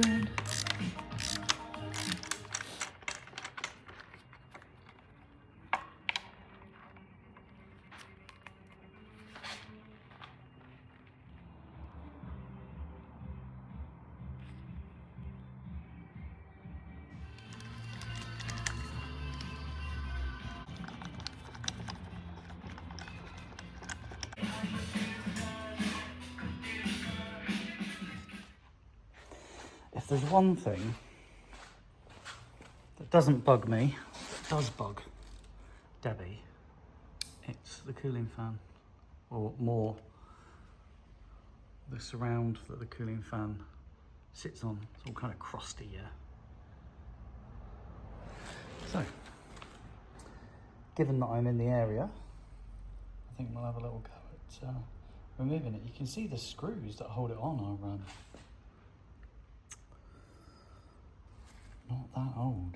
grand. If there's one thing that doesn't bug me, that does bug Debbie, it's the cooling fan, or more the surround that the cooling fan sits on. It's all kind of crusty, yeah. So, given that I'm in the area, I think we'll have a little go at removing it. You can see the screws that hold it on are not that old.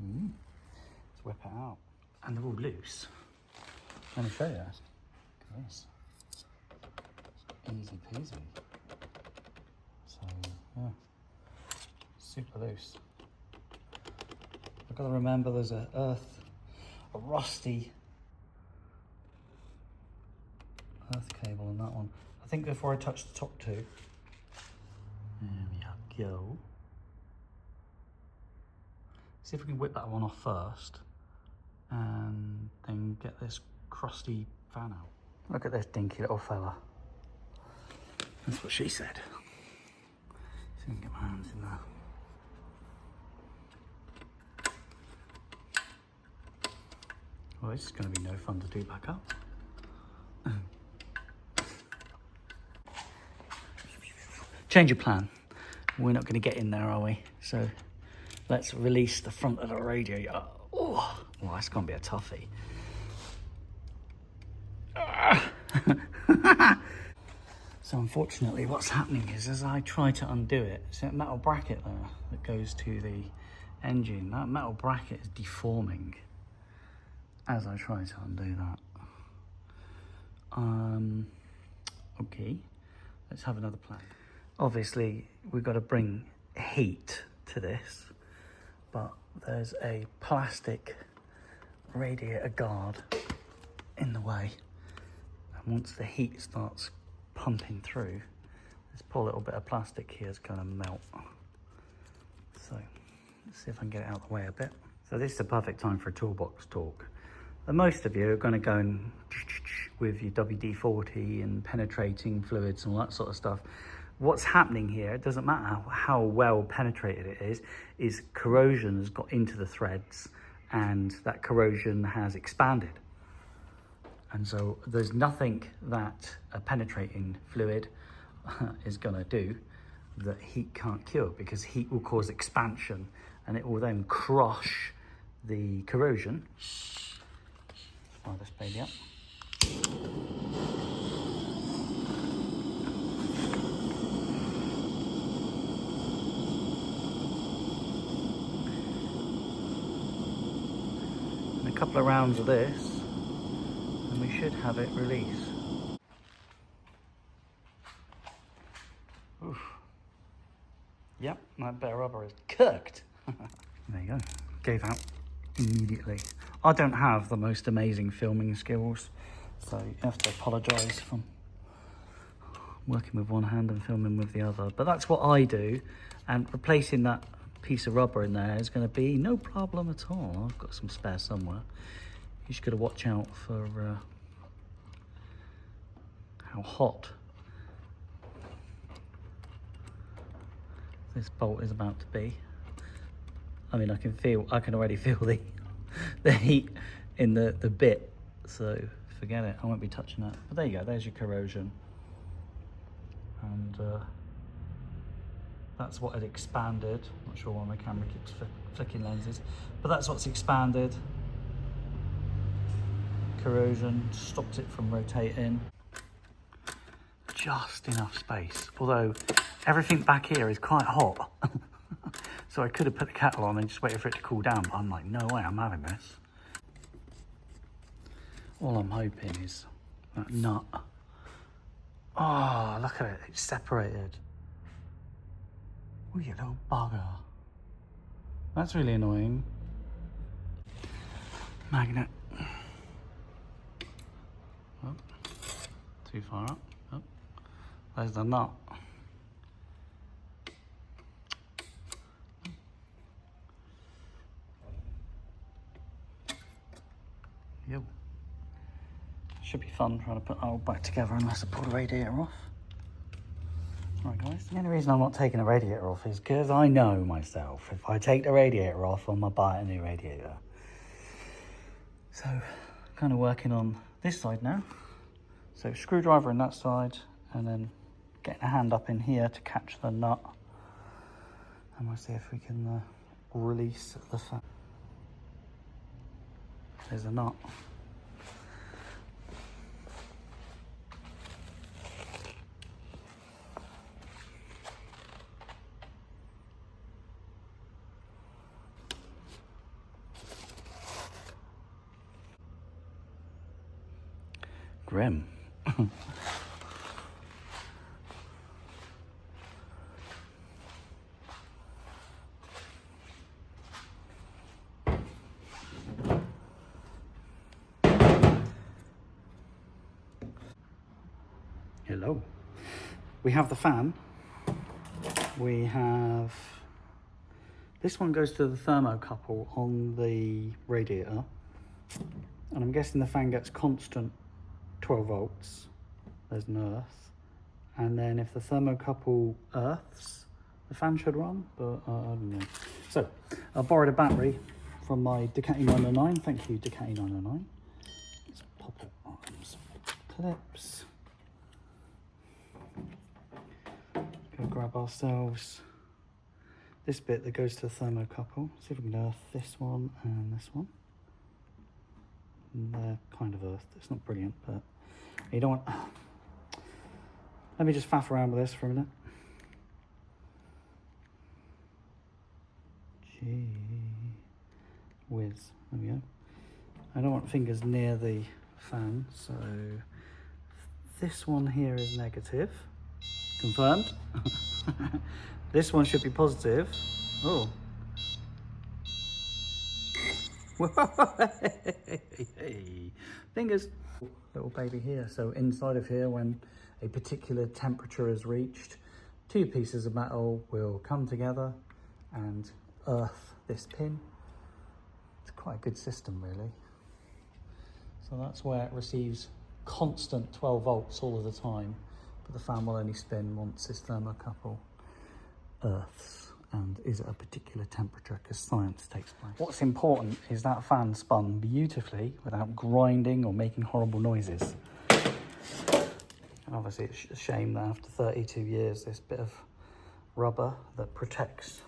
Let's whip it out. And they're all loose. Let me show you. Look at this. Easy peasy. So, yeah. Super loose. I've got to remember there's a rusty earth cable on that one. I think before I touch the top two, there we go. See if we can whip that one off first and then get this crusty fan out. Look at this dinky little fella. That's what she said. See if I can get my hands in there. Well, this is going to be no fun to do back up. Change of plan. We're not going to get in there, are we? So let's release the front of the radio. Oh, well, that's going to be a toughie. So unfortunately, what's happening is as I try to undo it, it's that metal bracket there that goes to the engine. That metal bracket is deforming as I try to undo that. Okay, let's have another plan. Obviously, we've got to bring heat to this, but there's a plastic radiator guard in the way. And once the heat starts pumping through, this poor little bit of plastic here is going to melt. So let's see if I can get it out of the way a bit. So this is the perfect time for a toolbox talk. And most of you are going to go in with your WD-40 and penetrating fluids and all that sort of stuff. What's happening here, it doesn't matter how well penetrated it is corrosion has got into the threads and that corrosion has expanded. And so there's nothing that a penetrating fluid is going to do that heat can't cure, because heat will cause expansion and it will then crush the corrosion. Fire this baby up. And a couple of rounds of this, and we should have it release. Oof. Yep, that bit of rubber is cooked. There you go, gave out immediately. I don't have the most amazing filming skills, so you have to apologise for working with one hand and filming with the other. But that's what I do, and replacing that piece of rubber in there is going to be no problem at all. I've got some spare somewhere. You just got to watch out for how hot this bolt is about to be. I mean, I can already feel the heat in the bit, so forget it, I won't be touching that. But there you go, there's your corrosion. And that's what had expanded. Not sure why my camera keeps flicking lenses, but that's what's expanded. Corrosion stopped it from rotating. Just enough space, although everything back here is quite hot. So I could have put the kettle on and just waited for it to cool down, but I'm like, no way, I'm having this. All I'm hoping is that nut. Oh, look at it, it's separated. Oh, you little bugger. That's really annoying. Magnet. Oh, too far up. Oh, there's the nut. Yo. Should be fun trying to put that all back together unless I pull the radiator off. Right guys, the only reason I'm not taking the radiator off is because I know myself, if I take the radiator off, I'm gonna buy a new radiator. So, kind of working on this side now. So screwdriver in that side, and then getting a hand up in here to catch the nut. And we'll see if we can release the fan. There's a nut. Grim. Hello. We have the fan. We have... This one goes to the thermocouple on the radiator. And I'm guessing the fan gets constant 12 volts. There's an earth. And then if the thermocouple earths, the fan should run, but I don't know. So, I borrowed a battery from my Ducati 909. Thank you, Ducati 909. Let's pop it on some clips. Go grab ourselves this bit that goes to the thermocouple. See if we can earth this one and this one. And they're kind of earthed. It's not brilliant, but you don't want... Let me just faff around with this for a minute. Gee whiz. There we go. I don't want fingers near the fan, so this one here is negative. Confirmed. This one should be positive. Oh. Fingers. Little baby here. So inside of here, when a particular temperature is reached, two pieces of metal will come together and earth this pin. It's quite a good system, really. So that's where it receives constant 12 volts all of the time, but the fan will only spin once this thermocouple earths and is at a particular temperature, because science takes place. What's important is that fan spun beautifully without grinding or making horrible noises. And obviously it's a shame that after 32 years this bit of rubber that protects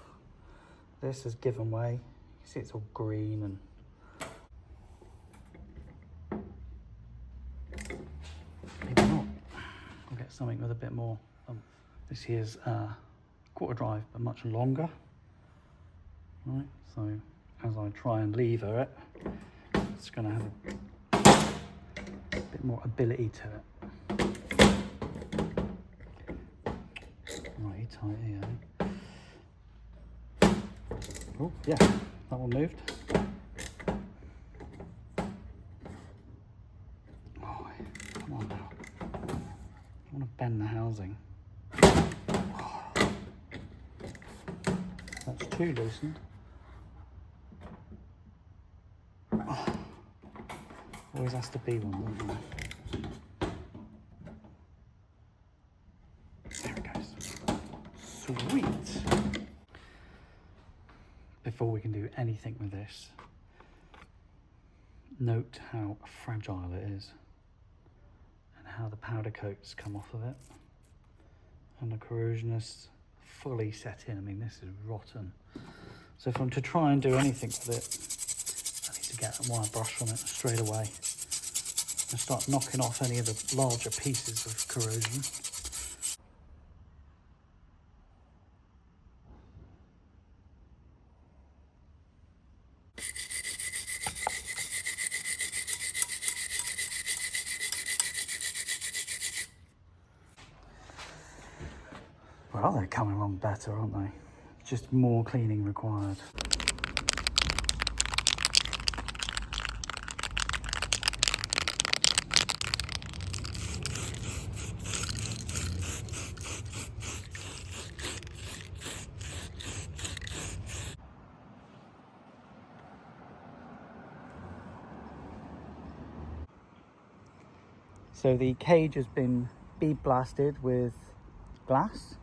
this has given way. You see it's all green and maybe not. I'll get something with a bit more. This here's quarter drive, but much longer. Right, so as I try and lever it, it's going to have a bit more ability to it. Right, tight here. Oh, yeah, that one moved. Oh, come on now. I want to bend the housing. That's too loosened. Oh, always has to be one, doesn't there? There it goes. Sweet. Before we can do anything with this, note how fragile it is and how the powder coats come off of it. And the corrosion is fully set in. I mean, this is rotten. So if I'm to try and do anything with it, I need to get a wire brush on it straight away and start knocking off any of the larger pieces of corrosion. Well, they're coming along better, aren't they? just more cleaning required. So the cage has been bead blasted with glass.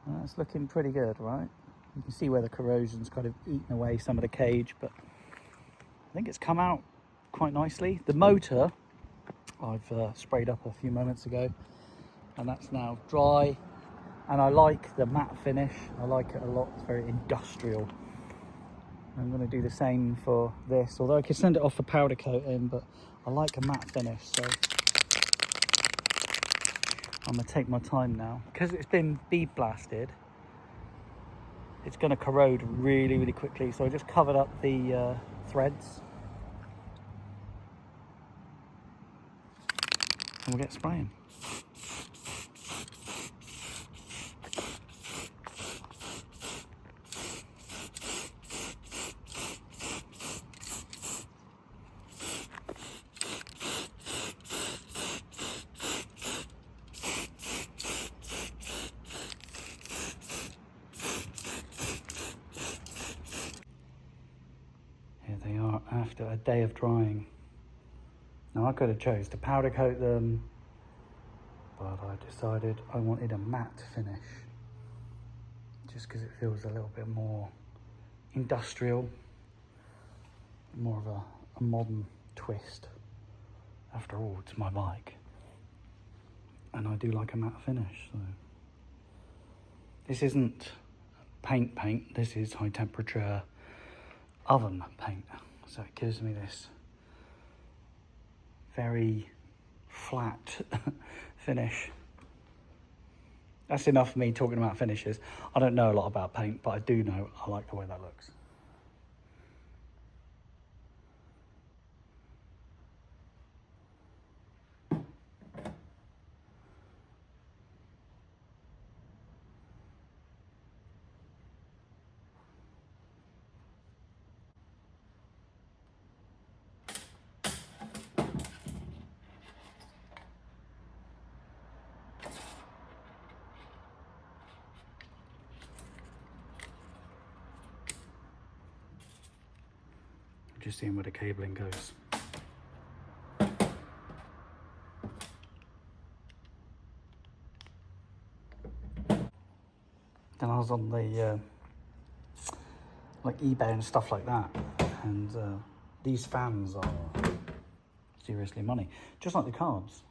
That's looking pretty good, right? You can see where the corrosion's kind of eaten away some of the cage, but I think it's come out quite nicely. The motor I've sprayed up a few moments ago, and that's now dry, and I like the matte finish. I like it a lot. It's very industrial. I'm going to do the same for this, although I could send it off for powder coating, but I like a matte finish, so I'm going to take my time now. Because it's been bead blasted, it's going to corrode really, really quickly, so I just covered up the threads. And we'll get spraying. Here they are after a day of drying. Now I could have chose to powder coat them, but I decided I wanted a matte finish, just because it feels a little bit more industrial, more of a modern twist. After all, it's my bike, and I do like a matte finish. So this isn't paint, this is high temperature oven paint, so it gives me this very flat finish. That's enough for me talking about finishes. I don't know a lot about paint, but I do know I like the way that looks. Just seeing where the cabling goes. Then I was on the like eBay and stuff like that, and these fans are seriously money, just like the carbs,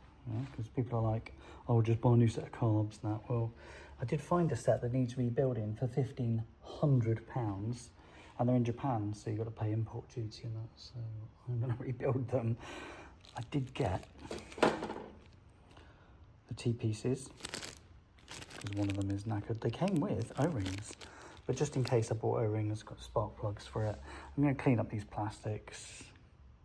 because people are like, oh, just buy a new set of carbs now. Well, I did find a set that needs rebuilding for £1,500, and they're in Japan, so you've got to pay import duty and that, so I'm going to rebuild them. I did get the T-pieces, because one of them is knackered. They came with O-rings, but just in case I bought O-rings, got spark plugs for it. I'm going to clean up these plastics.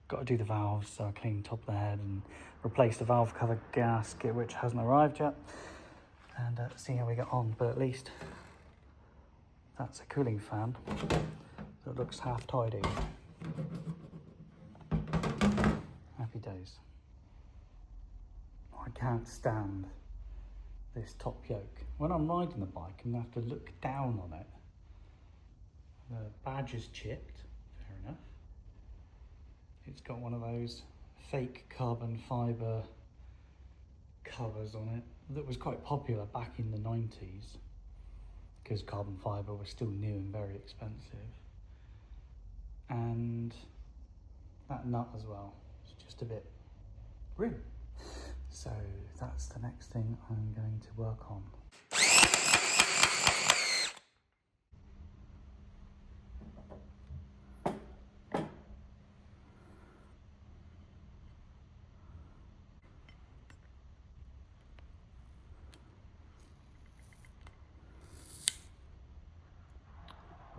Got to do the valves, so I clean top of the head and replace the valve cover gasket, which hasn't arrived yet, and see how we get on. But at least that's a cooling fan that looks half tidy. Happy days. I can't stand this top yoke. When I'm riding the bike, I'm going to have to look down on it. The badge is chipped, fair enough. It's got one of those fake carbon fibre covers on it that was quite popular back in the 90s, because carbon fibre was still new and very expensive. And that nut as well, it's just a bit grim. So that's the next thing I'm going to work on.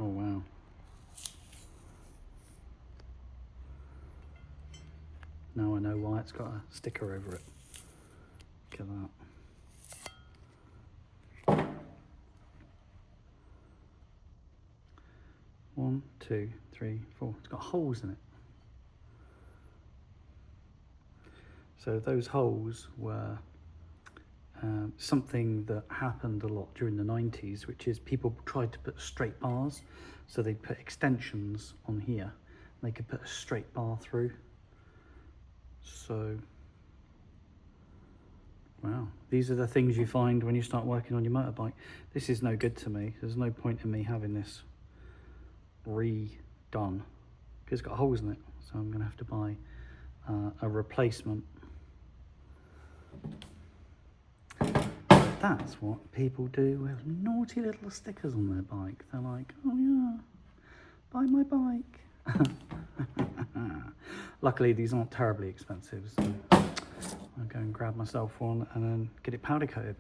Oh wow. Now I know why it's got a sticker over it. Look at that. 2, 3, 4. It's got holes in it. So those holes were something that happened a lot during the 90s, which is people tried to put straight bars. So they'd put extensions on here, and they could put a straight bar through. So, wow, these are the things you find when you start working on your motorbike. This is no good to me. There's no point in me having this redone because it's got holes in it. So I'm going to have to buy a replacement. That's what people do with naughty little stickers on their bike. They're like, oh yeah, buy my bike. Luckily, these aren't terribly expensive, so I'll go and grab myself one and then get it powder coated.